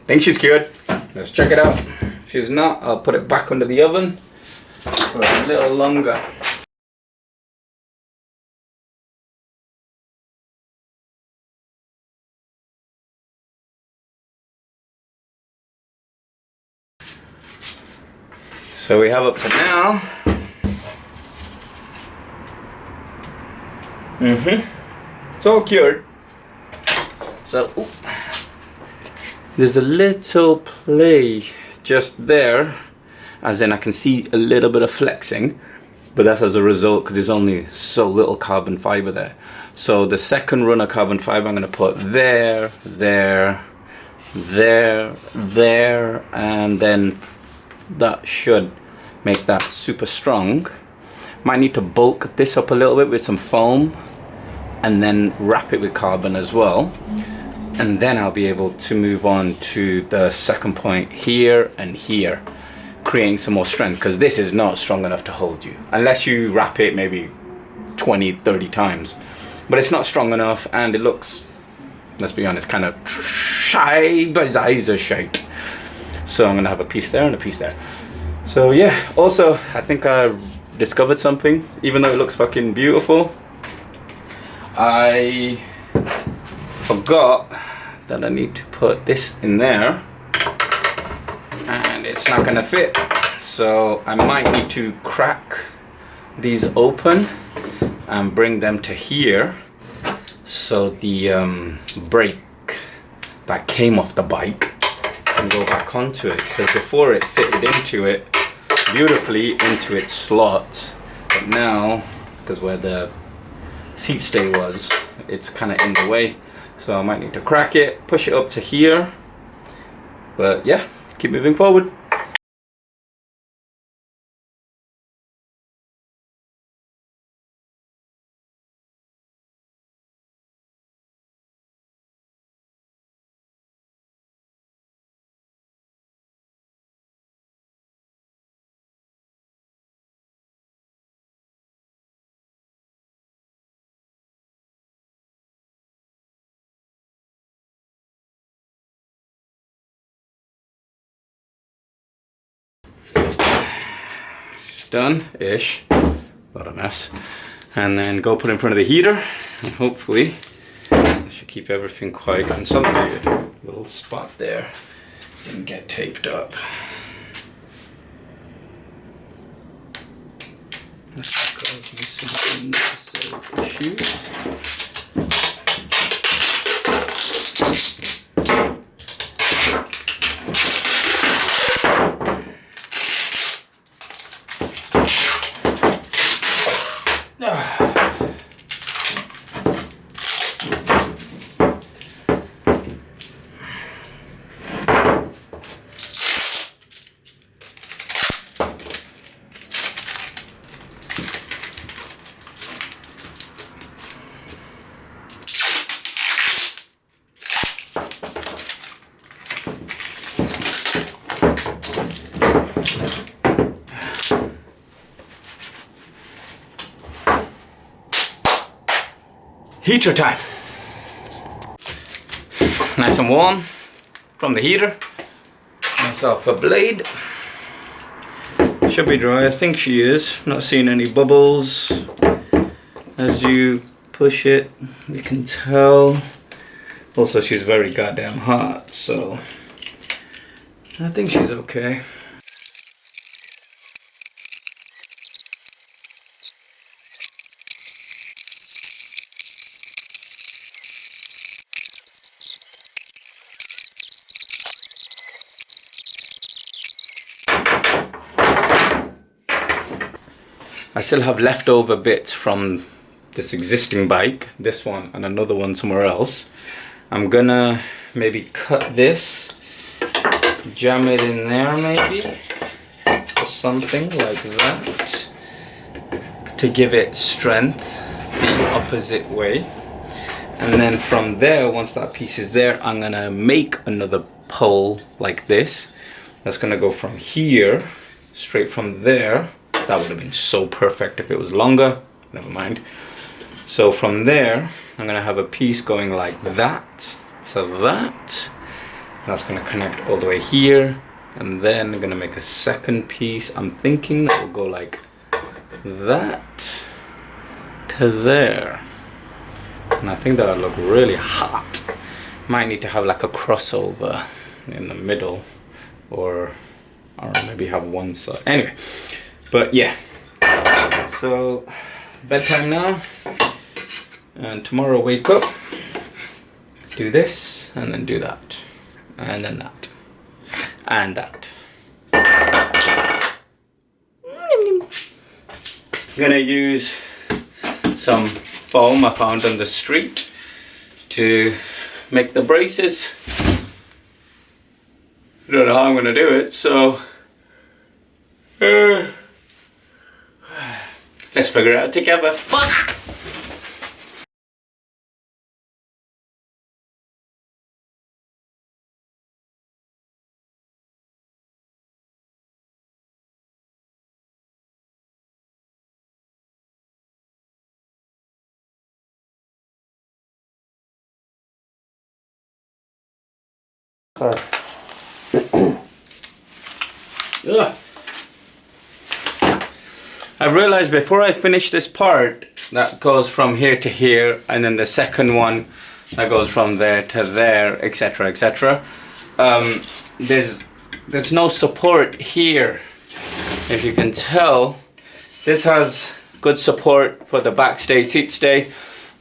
I think she's cured. Let's check it out. If she's not, I'll put it back under the oven for a little longer. So we have up to now. It's all cured. So there's a little play just there, as in I can see a little bit of flexing, but that's as a result because there's only so little carbon fiber there. So the second run of carbon fiber I'm going to put there, there, there, there, and then that should make that super strong. Might need to bulk this up a little bit with some foam and then wrap it with carbon as well. And then I'll be able to move on to the second point here and here, creating some more strength, because this is not strong enough to hold you unless you wrap it maybe 20-30 times, but it's not strong enough, and it looks, let's be honest, kind of shy, but his eyes are shaped. So I'm gonna have a piece there and a piece there. So yeah, also I think I discovered something. Even though it looks fucking beautiful, I forgot that I need to put this in there and it's not gonna fit. So I might need to crack these open and bring them to here, so the brake that came off the bike can go back onto it, because before it fitted into it beautifully into its slot, but now because where the seat stay was, it's kind of in the way. So I might need to crack it, push it up to here, but yeah, keep moving forward. Done-ish, what a mess. And then go put it in front of the heater, and hopefully that should keep everything quite consolidated. Little spot there didn't get taped up. That's caused me some unnecessary issues. Heater time. Nice and warm from the heater. Myself a blade. Should be dry, I think she is. Not seeing any bubbles. As you push it, you can tell. Also, she's very goddamn hot, so I think she's okay. I still have leftover bits from this existing bike, this one and another one somewhere else. I'm gonna maybe cut this, jam it in there maybe, or something like that, to give it strength the opposite way. And then from there, once that piece is there, I'm gonna make another pole like this. That's gonna go from here, straight from there. That would have been so perfect if it was longer, never mind. So from there, I'm gonna have a piece going like that to that, That's going to connect all the way here, and then I'm going to make a second piece. I'm thinking that will go like that to there, and I think that'll look really hot. Might need to have like a crossover in the middle, or maybe have one side. Anyway, but yeah. So bedtime now, and tomorrow wake up, do this, and then do that, and then that, and that. I'm gonna use some foam I found on the street to make the braces. I don't know how I'm gonna do it, so let's figure it out together. Ugh. I realized before I finish this part that goes from here to here, and then the second one that goes from there to there, etc, etc. There's no support here. If you can tell, this has good support for the back stay, seat stay,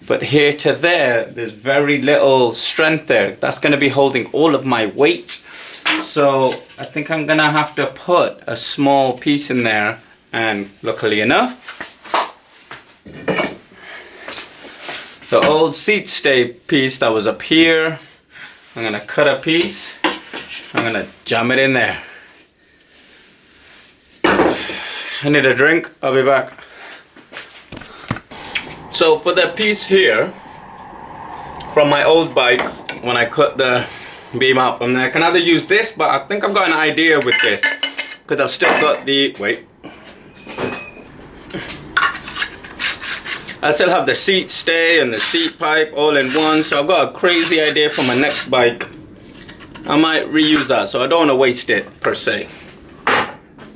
but here to there, there's very little strength there. That's going to be holding all of my weight. So I think I'm going to have to put a small piece in there, and luckily enough, the old seat stay piece that was up here, I'm going to cut a piece, I'm going to jam it in there. I need a drink, I'll be back. So for the piece here, from my old bike, when I cut the beam out from there, I can either use this, but I think I've got an idea with this, because I've still got the, wait. I still have the seat stay and the seat pipe all in one, so I've got a crazy idea for my next bike. I might reuse that, so I don't want to waste it per se.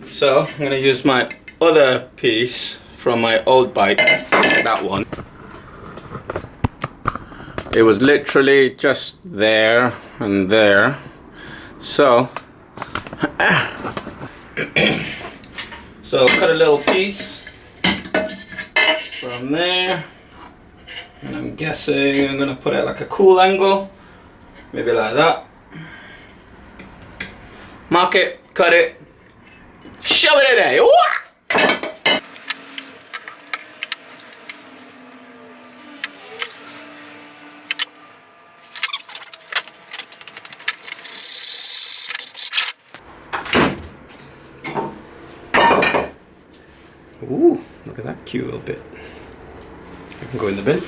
So I'm going to use my other piece from my old bike, that one. It was literally just there and there. So, so cut a little piece from there, and I'm guessing I'm gonna put it like a cool angle, maybe like that. Mark it, cut it, shove it in there. Ooh, look at that cute little bit. I can go in the bin.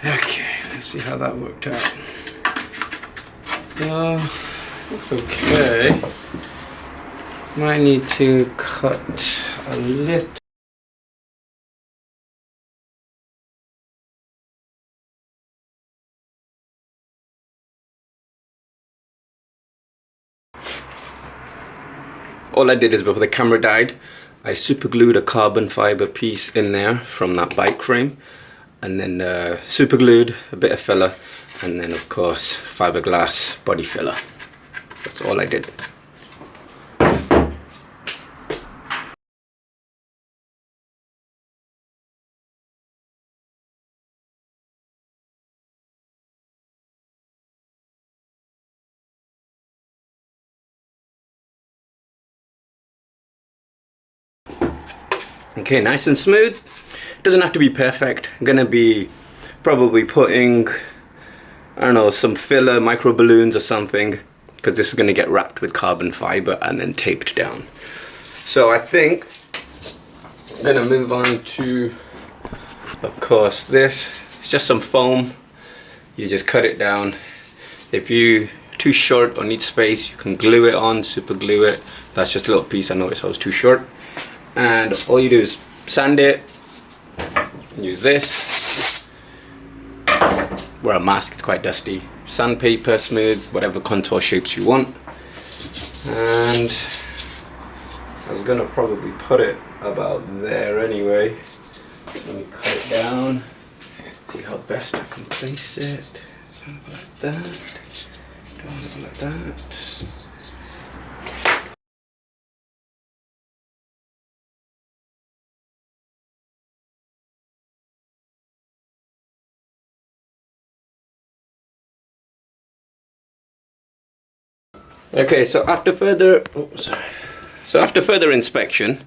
Okay, let's see how that worked out. Looks okay. Might need to cut a little. All I did is before the camera died, I super glued a carbon fiber piece in there from that bike frame, and then super glued a bit of filler, and then of course fiberglass body filler. That's all I did. Okay, nice and smooth. Doesn't have to be perfect. I'm gonna be probably putting, I don't know, some filler, micro balloons or something, because this is gonna get wrapped with carbon fiber and then taped down. So I think I'm gonna move on to, of course, this. It's just some foam. You just cut it down. If you're too short or need space, you can glue it on, super glue it. That's just a little piece I noticed I was too short. And all you do is sand it, use this. Wear a mask, it's quite dusty. sandpaper, smooth, whatever contour shapes you want. And I was gonna probably put it about there anyway. Let me cut it down, see how best I can place it. Like that, like that. Okay, so after further, after further inspection,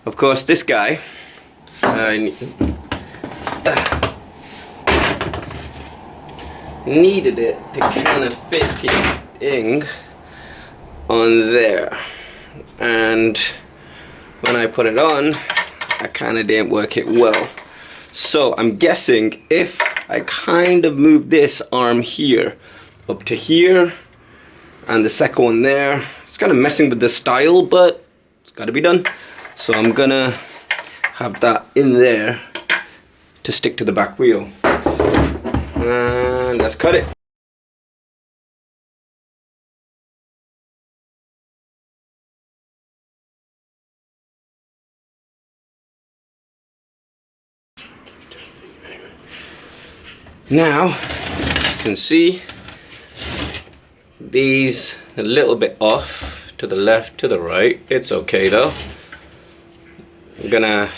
of course, this guy needed it to kind of fit in on there, and when I put it on, I kind of didn't work it well. So I'm guessing if I kind of move this arm here up to here, and the second one there, it's kind of messing with the style, but it's got to be done. So I'm gonna have that in there to stick to the back wheel, and let's cut it. Now you can see these a little bit off to the left, to the right. It's okay though. I'm gonna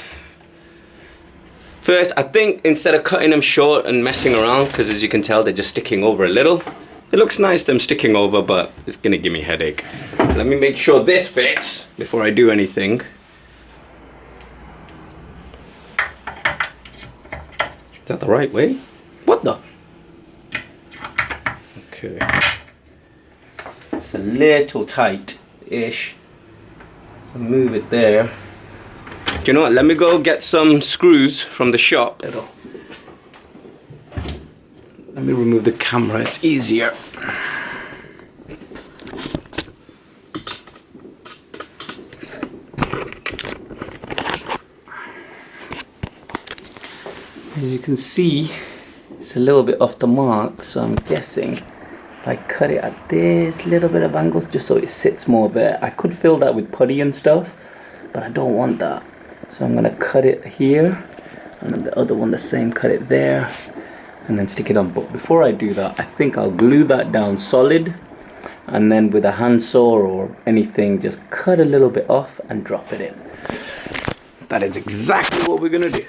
first, I think instead of cutting them short and messing around, because as you can tell they're just sticking over a little, it looks nice them sticking over, but it's gonna give me a headache. Let me make sure this fits before I do anything. Is that the right way? What the? Okay. It's a little tight-ish. Move it there. Do you know what? Let me go get some screws from the shop. Let me remove the camera, it's easier. As you can see, it's a little bit off the mark, so I'm guessing if I cut it at this little bit of angles, just so it sits more there. I could fill that with putty and stuff, but I don't want that. So I'm gonna cut it here, and then the other one the same, cut it there, and then stick it on. But before I do that, I think I'll glue that down solid, and then with a handsaw or anything, just cut a little bit off and drop it in. That is exactly what we're gonna do.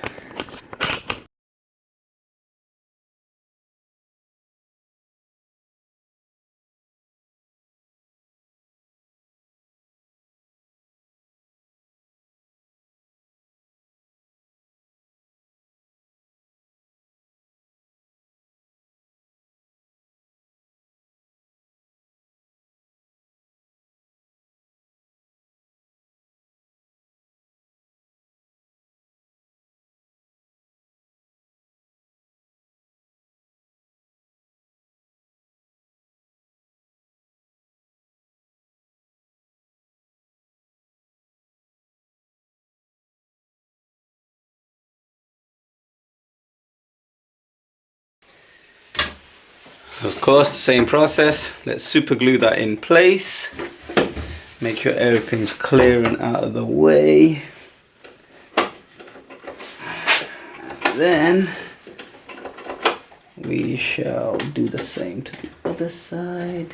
Of course, the same process. Let's super glue that in place. Make sure everything's clear and out of the way. And then we shall do the same to the other side.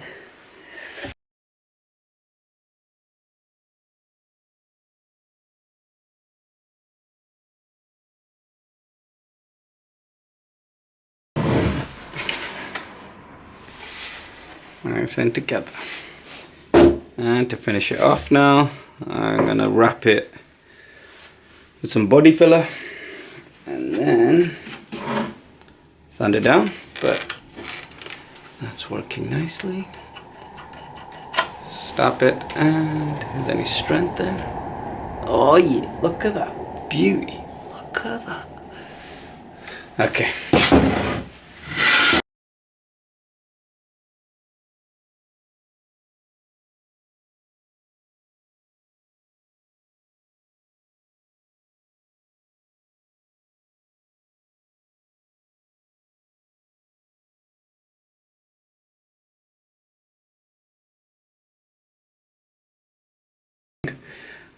Nice and together. And to finish it off now, I'm gonna wrap it with some body filler and then sand it down, but that's working nicely. Stop it, and is there any strength there? Oh yeah, look at that beauty. Look at that. Okay.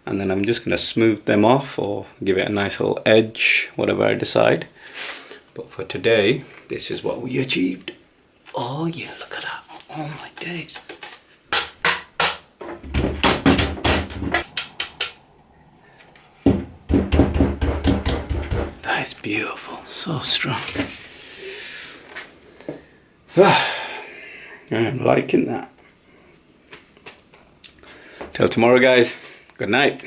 and then I'm just going to smooth them off or give it a nice little edge, whatever I decide. But for today, this is what we achieved. Oh yeah, look at that. Oh my days. That is beautiful, so strong. I'm liking that. Till tomorrow, guys. Good night.